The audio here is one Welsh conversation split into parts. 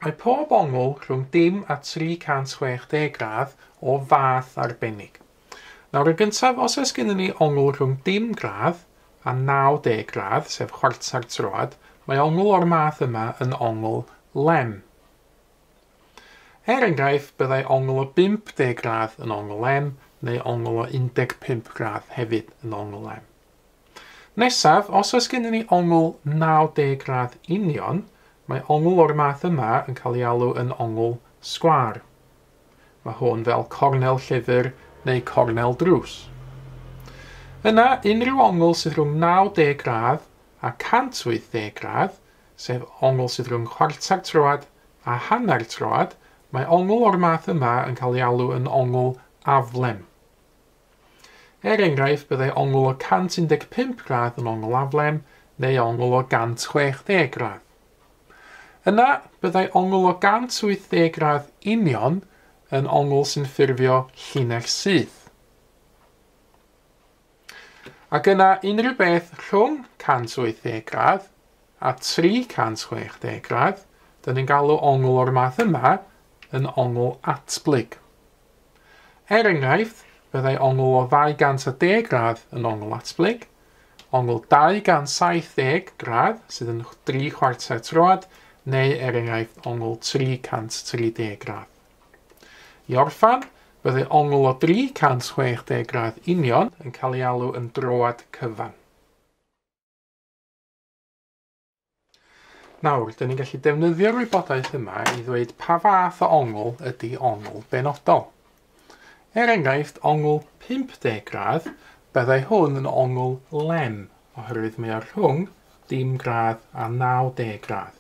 Mae pob ongl rhwng 0 a 360 gradd o fath arbennig. Nawr, yn gyntaf, os oes gennym ni ongl rhwng 0 gradd a 90 gradd, sef chwarter troad, mae ongl o'r math yma yn ongl lem. Enghraifft, byddai ongl o 50 gradd yn ongl lem, neu ongl o 15 gradd hefyd yn ongl lem. Nesaf, os oes gennym ni ongl 90 gradd union, mae ongl o'r math yma yn cael ei alw yn ongl sgwâr. Mae hwn fel cornel llyfr neu cornel drws. Yna, unrhyw ongl sydd rhwng 90 gradd a 180 gradd, sef ongl sydd rhwng chwarter troad a hanner troad, mae ongl o'r math yma yn cael ei alw yn ongl aflem. Enghraifft, byddai ongl o 115 gradd yn ongl aflem, neu ongl o 160 gradd. Yna, byddai ongl o 180 gradd union yn ongl sy'n ffurfio llinell syth. Ac yna, unrhyw beth rhwng 180 gradd a 360 gradd, dyn ni'n galw ongl o'r math yma yn ongl atblyg. Enghraifft, byddai ongl o 210 gradd yn ongl atblyg, ongl 270 gradd sydd yn 3/4 troad, neu enghraifft ongl 330 gradd. I orffan, byddai ongl o 360 gradd union yn cael ei alw yn droad cyfan. Nawr, dyn ni'n gallu defnyddio'r wybodaeth yma i ddweud pa fath o ongl ydy ongl benodol. Enghraifft, ongl 50 gradd, byddai hwn yn ongl lem, oherwydd mae o rhwng 0 gradd a 90 gradd.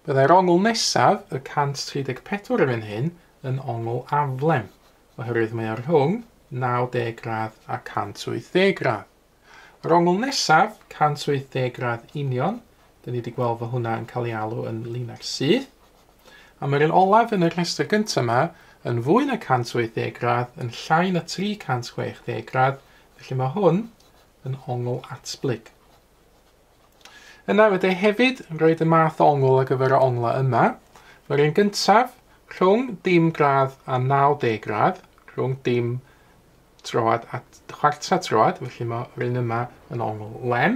Byddai'r ongl nesaf, y 134 yn hyn, yn ongl aflem, oherwydd mae o rhwng 90 gradd a 180 gradd. Yr ongl nesaf, 180 gradd union, dyn ni wedi gweld fod hwnna yn cael ei alw yn linell syth. A mae'r un olaf yn y rhestr gyntaf yma yn fwy na 180 gradd, yn llai na 360 gradd, felly mae hwn yn ongl atblyg. Yna wedi hefyd roed y math o ongl ar gyfer y onglau yma. Mae'r un gyntaf rhwng 0 gradd a 90 gradd, rhwng 0 troad a chwarter troad, felly mae'r un yma yn ongl lem.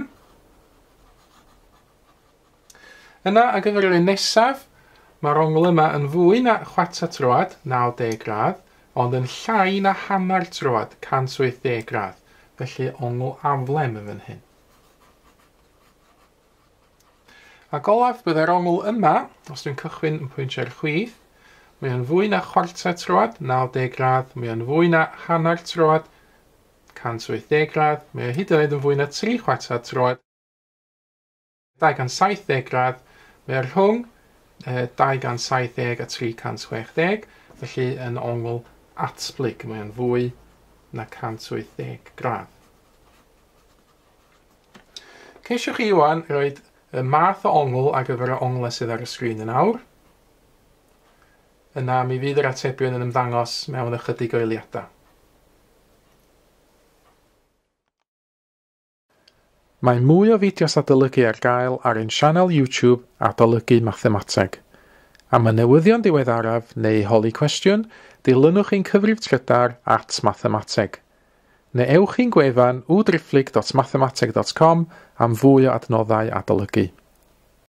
Yna, ar gyfer yr un nesaf, mae'r ongl yma yn fwy na chwarter troad, 90 gradd, ond yn llai na hanner troad, 180 gradd, felly ongl aflem yn fan hyn. Ac olaf, byddai'r ongl yma, os dwi'n cychwyn yn pwyntio ar chwith, mae o'n fwy na chwarter troad, 90 gradd, mae o'n fwy na hanner troad, 180 gradd, mae o hyd yn oed yn fwy na 3/4 troad, 270 gradd, mae o rhwng 270 a 360, felly yn ongl atblyg, mae o'n fwy na 180 gradd. Ceisiwch chi wan roed y math o ongl ar gyfer y onglau sydd ar y sgrin yn awr. Yna mi fydd yr atebion yn ymddangos mewn ychydig o eiliadau. Mae mwy o fideos adolygu ar gael ar ein sianel YouTube Adolygu Mathemateg. Am y newyddion diweddaraf neu holi cwestiwn, dilynwch ein cyfrif trydar @mathemateg. Neu ewch i'n gwefan www.mathemateg.com am fwy o adnoddau adolygu.